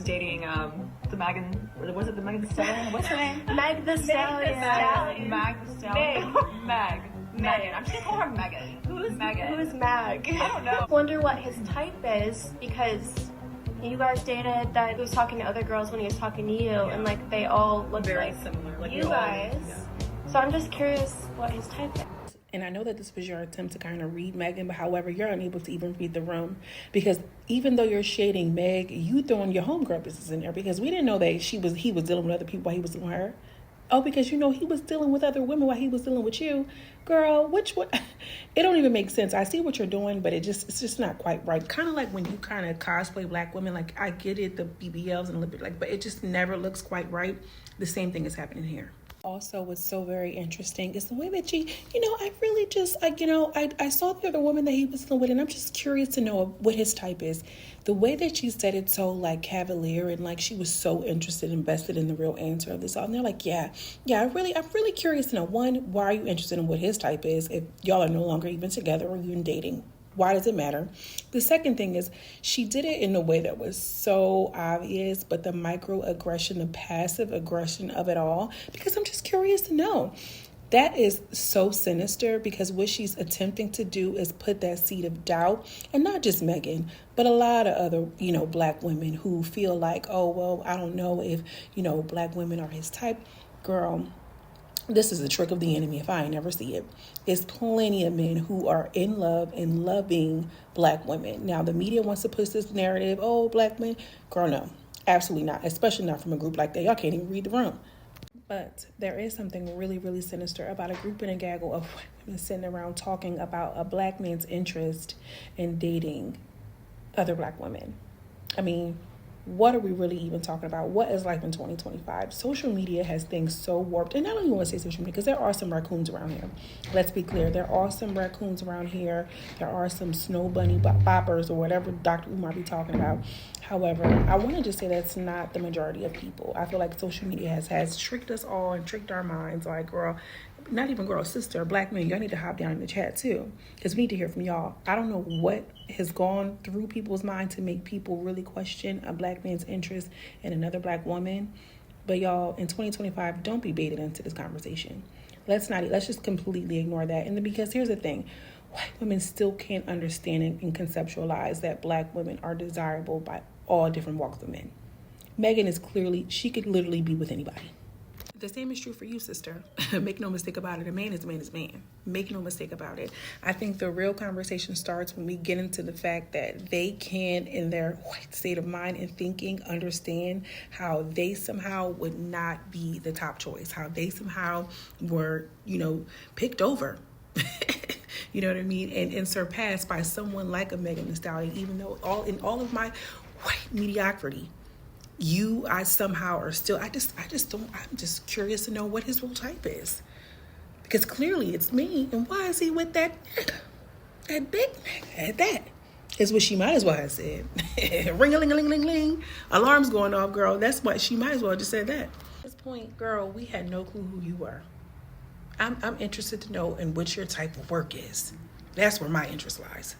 dating the Megan, was it the Megan THEE Stallion? What's her name? Meg the Stallion. Meg the Stallion. Megan. I'm just gonna call her Megan. Who's Megan? Who's Meg? I don't know. Wonder what his type is, because you guys dated that he was talking to other girls when he was talking to you, and like they all look Very like similar. Like you guys. So I'm just curious what his type is. And I know that this was your attempt to kind of read Megan, but however, you're unable to even read the room, because even though you're shading Meg, you throwing your homegirl business in there, because we didn't know that he was dealing with other people while he was dealing with her. Oh, because you know he was dealing with other women while he was dealing with you. Girl, which one? It don't even make sense. I see what you're doing, but it's just not quite right. Kind of like when you kind of cosplay black women. Like, I get it, the BBLs and a little bit like, but it just never looks quite right. The same thing is happening here. Also, what's so very interesting is the way that I really just, I saw the other woman that he was dealing with, and I'm just curious to know what his type is. The way that she said it so, like, cavalier, and like she was so interested, invested in the real answer of this all. And they're like, I'm really curious to know, one, why are you interested in what his type is if y'all are no longer even together or even dating? Why does it matter? The second thing is, she did it in a way that was so obvious, but the microaggression, the passive aggression of it all, because I'm just curious to know. That is so sinister, because what she's attempting to do is put that seed of doubt, and not just Megan, but a lot of other, black women who feel like, oh, well, I don't know if, black women are his type. Girl, this is a trick of the enemy if I ain't never see it. There's plenty of men who are in love and loving black women. Now, the media wants to push this narrative, oh, black men. Girl, no, absolutely not, especially not from a group like that. Y'all can't even read the room. But there is something really, really sinister about a group and a gaggle of women sitting around talking about a black man's interest in dating other black women. I mean, what are we really even talking about? What is life in 2025? Social media has things so warped. And I don't even want to say social media, because there are some raccoons around here. Let's be clear. There are some raccoons around here. There are some snow bunny boppers or whatever Dr. Umar be talking about. However, I want to just say that's not the majority of people. I feel like social media has tricked us all and tricked our minds. Like, girl, not even girl, sister, black men, y'all need to hop down in the chat too, because we need to hear from y'all. I don't know what has gone through people's mind to make people really question a black man's interest in another black woman. But y'all, in 2025, don't be baited into this conversation. Let's just completely ignore that. And because here's the thing, white women still can't understand and conceptualize that black women are desirable by all different walks of men. Megan she could literally be with anybody. The same is true for you, sister. Make no mistake about it. A man is a man is a man. Make no mistake about it. I think the real conversation starts when we get into the fact that they can, in their white state of mind and thinking, understand how they somehow would not be the top choice, how they somehow were, picked over. You know what I mean? And surpassed by someone like a Megan THEE Stallion, even though all of my white mediocrity, I somehow are still, I'm just curious to know what his real type is. Because clearly it's me, and why is he with that nigga? That big nigga, that is what she might as well have said. Ring-a-ling-a-ling-a-ling-ling. Alarm's going off, girl. That's what she might as well just said that. At this point, girl, we had no clue who you were. I'm interested to know in what your type of work is. That's where my interest lies.